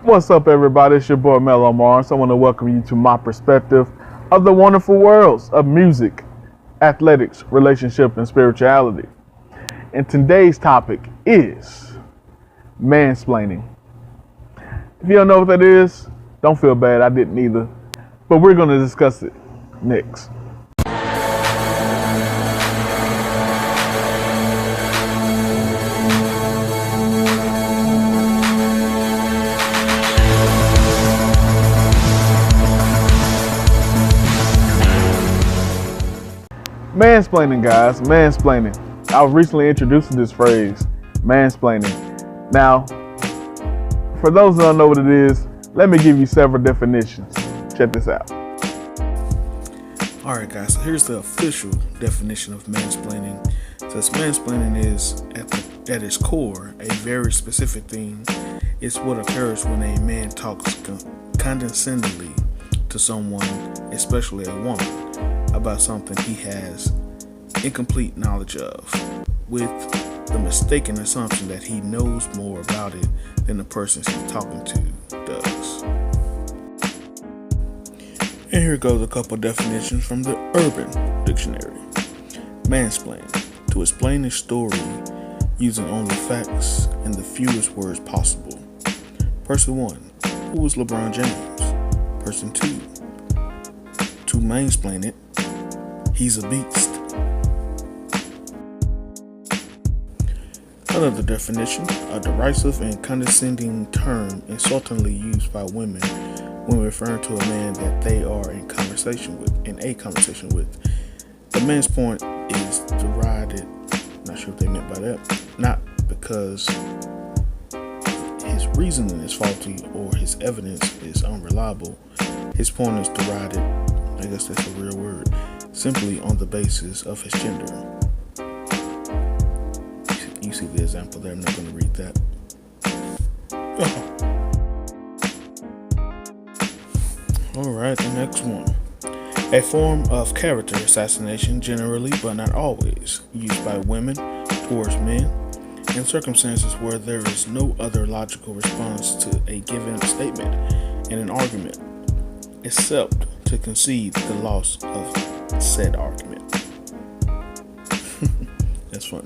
What's up, everybody? It's your boy mel.on.mars. I want to welcome you to my perspective of the wonderful worlds of music, athletics, relationship, and spirituality. And today's topic is mansplaining. If you don't know what that is, don't feel bad. I didn't either. But we're going to discuss it next. Mansplaining, guys, mansplaining. I was recently introduced to this phrase, mansplaining. Now, for those that don't know what it is, let me give you several definitions. Check this out. Alright guys, so here's the official definition of mansplaining. It says mansplaining is, at its core, a very specific thing. It's what occurs when a man talks condescendingly to someone, especially a woman, about something he has incomplete knowledge of, with the mistaken assumption that he knows more about it than the person he's talking to does. And here goes a couple definitions from the Urban Dictionary. Mansplain, to explain a story using only facts and the fewest words possible. Person 1, who was LeBron James? Person 2, to mansplain it, he's a beast. Another definition, a derisive and condescending term insultingly used by women when referring to a man that they are in a conversation with. The man's point is derided, not sure what they meant by that, not because his reasoning is faulty or his evidence is unreliable. His point is derided, I guess that's a real word, simply on the basis of his gender. You see the example there, I'm not going to read that. Alright, the next one. A form of character assassination, generally but not always, used by women towards men in circumstances where there is no other logical response to a given statement in an argument, except to concede the loss of said argument. That's funny.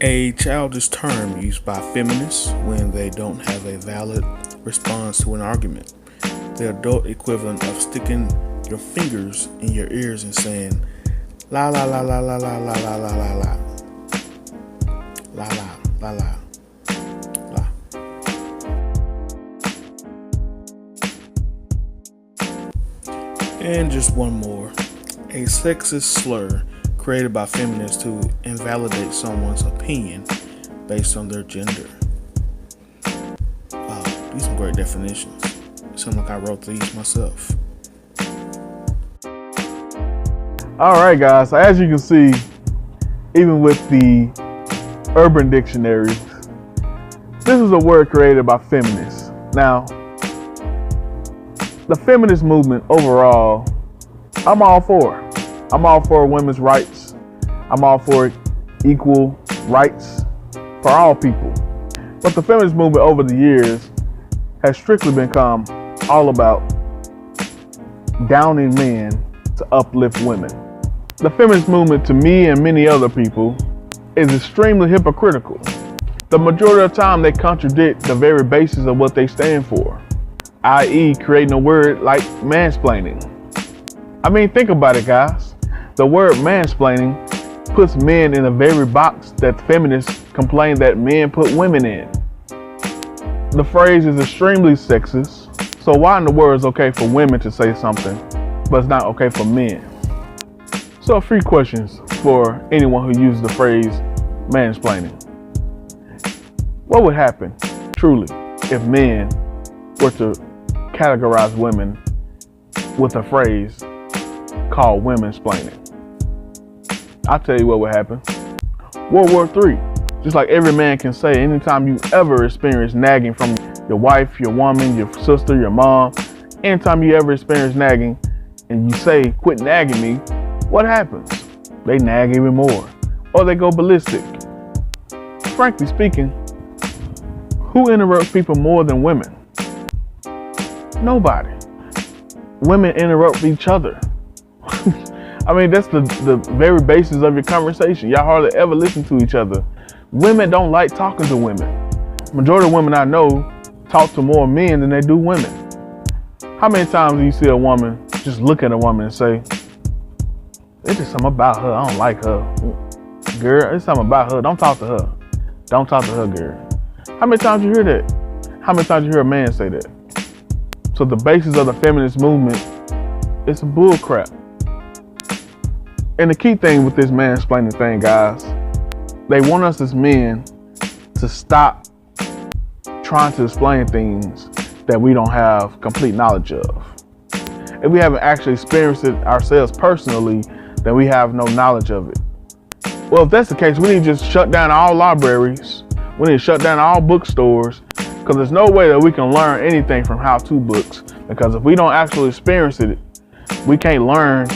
A childish term used by feminists when they don't have a valid response to an argument. The adult equivalent of sticking your fingers in your ears and saying, la la la la la la la la la la la. La la la la la. And just one more. A sexist slur created by feminists to invalidate someone's opinion based on their gender. Wow, these are great definitions. It sounds like I wrote these myself. Alright, guys, so as you can see, even with the Urban Dictionary, this is a word created by feminists. Now, the feminist movement overall, I'm all for. I'm all for women's rights. I'm all for equal rights for all people. But the feminist movement over the years has strictly become all about downing men to uplift women. The feminist movement, to me and many other people, is extremely hypocritical. The majority of the time they contradict the very basis of what they stand for, i.e. creating a word like mansplaining. I mean, think about it, guys. The word mansplaining puts men in a very box that feminists complain that men put women in. The phrase is extremely sexist, so why in the world is it okay for women to say something, but it's not okay for men? So a few questions for anyone who uses the phrase mansplaining. What would happen, truly, if men were to categorize women with a phrase called women-splaining? I'll tell you what would happen. World War III. Just like every man can say, anytime you ever experience nagging from your wife, your woman, your sister, your mom, anytime you ever experience nagging and you say, quit nagging me, what happens? They nag even more. Or they go ballistic. frankly speaking, who interrupts people more than women? Nobody. Women interrupt each other. I mean, that's the very basis of your conversation. Y'all hardly ever listen to each other. Women don't like talking to women. Majority of women I know talk to more men than they do women. How many times do you see a woman just look at a woman and say, it's just something about her, I don't like her. Girl, it's something about her, don't talk to her. Don't talk to her, girl. How many times you hear that? How many times you hear a man say that? So the basis of the feminist movement is a bull crap. And the key thing with this mansplaining thing, guys, they want us as men to stop trying to explain things that we don't have complete knowledge of. If we haven't actually experienced it ourselves personally, then we have no knowledge of it. Well, if that's the case, we need to just shut down all libraries. We need to shut down all bookstores, because there's no way that we can learn anything from how-to books. Because if we don't actually experience it, we can't learn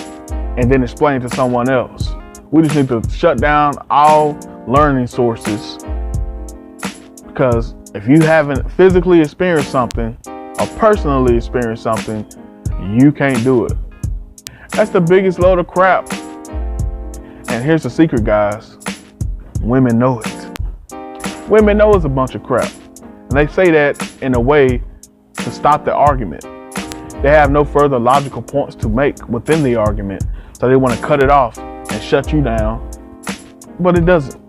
and then explain to someone else. We just need to shut down all learning sources, because if you haven't physically experienced something or personally experienced something, you can't do it. That's the biggest load of crap. And here's the secret, guys. Women know it. Women know it's a bunch of crap. And they say that in a way to stop the argument. They have no further logical points to make within the argument, so they want to cut it off and shut you down. But it doesn't.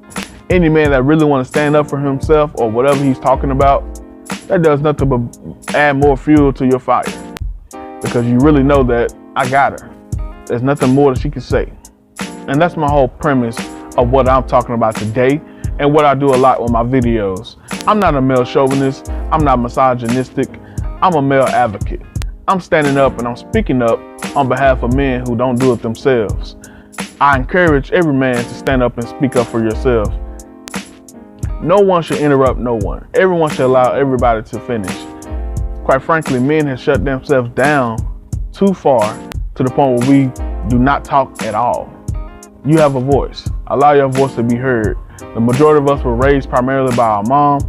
Any man that really want to stand up for himself or whatever he's talking about, that does nothing but add more fuel to your fire. Because you really know that I got her. There's nothing more that she can say. And that's my whole premise of what I'm talking about today and what I do a lot with my videos. I'm not a male chauvinist. I'm not misogynistic. I'm a male advocate. I'm standing up and I'm speaking up on behalf of men who don't do it themselves. I encourage every man to stand up and speak up for yourself. No one should interrupt no one. Everyone should allow everybody to finish. Quite frankly, men have shut themselves down too far to the point where we do not talk at all. You have a voice. Allow your voice to be heard. The majority of us were raised primarily by our mom,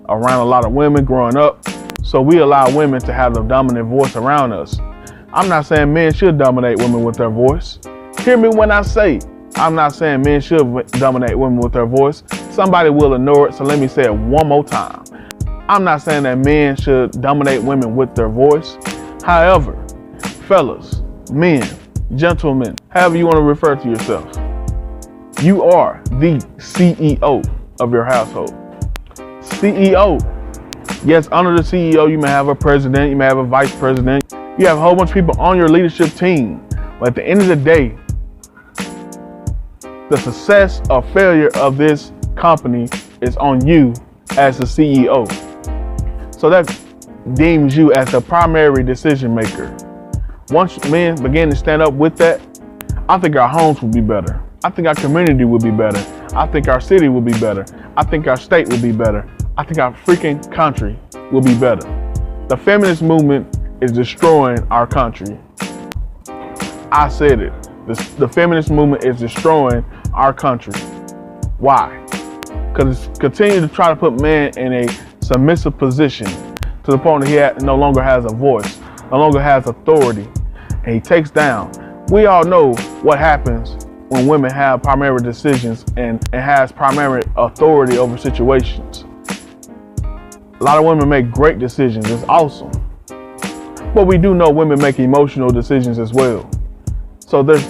around a lot of women growing up. So we allow women to have the dominant voice around us. I'm not saying men should dominate women with their voice. Hear me when I say, I'm not saying men should dominate women with their voice. Somebody will ignore it, so let me say it one more time. I'm not saying that men should dominate women with their voice. However, fellas, men, gentlemen, however you want to refer to yourself, you are the CEO of your household. CEO. Yes, under the CEO, you may have a president, you may have a vice president. You have a whole bunch of people on your leadership team. But at the end of the day, the success or failure of this company is on you as the CEO. So that deems you as the primary decision maker. Once men begin to stand up with that, I think our homes will be better. I think our community will be better. I think our city will be better. I think our state will be better. I think our freaking country will be better. The feminist movement is destroying our country. I said it. The feminist movement is destroying our country. Why? Because it's continuing to try to put man in a submissive position to the point that he no longer has a voice, no longer has authority, and he takes down. We all know what happens when women have primary decisions and has primary authority over situations. A lot of women make great decisions. It's awesome. But we do know women make emotional decisions as well. So there's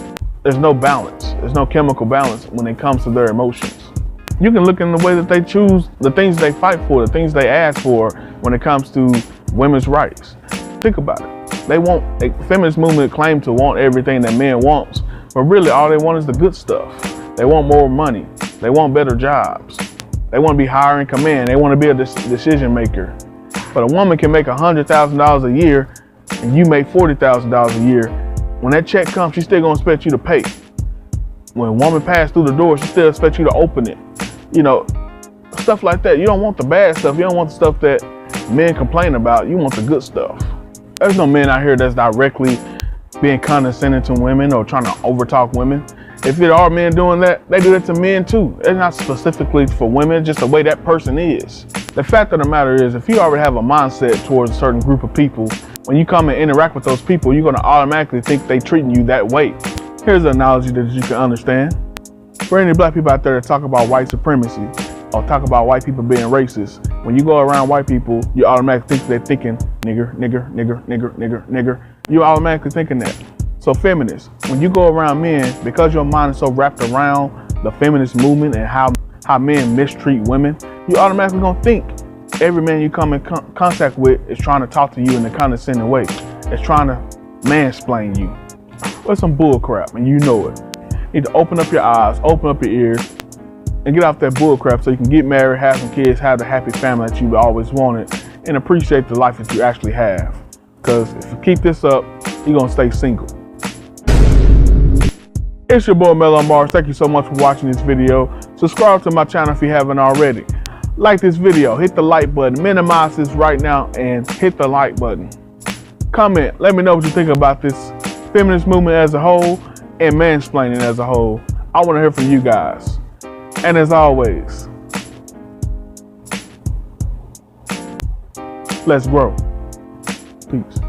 no balance. There's no chemical balance when it comes to their emotions. You can look in the way that they choose, the things they fight for, the things they ask for when it comes to women's rights. Think about it. The feminist movement claim to want everything that men wants, but really all they want is the good stuff. They want more money. They want better jobs. They want to be higher in command. They want to be a decision maker. But a woman can make $100,000 a year and you make $40,000 a year. When that check comes, she's still going to expect you to pay. When a woman passes through the door, she still expects you to open it. You know, stuff like that. You don't want the bad stuff. You don't want the stuff that men complain about. You want the good stuff. There's no men out here that's directly being condescending to women or trying to overtalk women. If there are men doing that, they do that to men too. It's not specifically for women, just the way that person is. The fact of the matter is, if you already have a mindset towards a certain group of people, when you come and interact with those people, you're gonna automatically think they treating you that way. Here's an analogy that you can understand. For any black people out there that talk about white supremacy or talk about white people being racist, when you go around white people, you automatically think they're thinking nigger, nigger, nigger, nigger, nigger, nigger. You're automatically thinking that. So feminists, when you go around men, because your mind is so wrapped around the feminist movement and how men mistreat women, you automatically gonna think every man you come in contact with is trying to talk to you in a condescending way. It's trying to mansplain you. That's some bull crap, and you know it. You need to open up your eyes, open up your ears, and get off that bull crap so you can get married, have some kids, have the happy family that you always wanted, and appreciate the life that you actually have. Because if you keep this up, you're gonna stay single. It's your boy mel.on.mars. Thank you so much for watching this video. Subscribe to my channel if you haven't already. Like this video, hit the like button, minimize this right now and hit the like button. Comment, let me know what you think about this feminist movement as a whole and mansplaining as a whole. I want to hear from you guys. And as always, let's grow. Peace.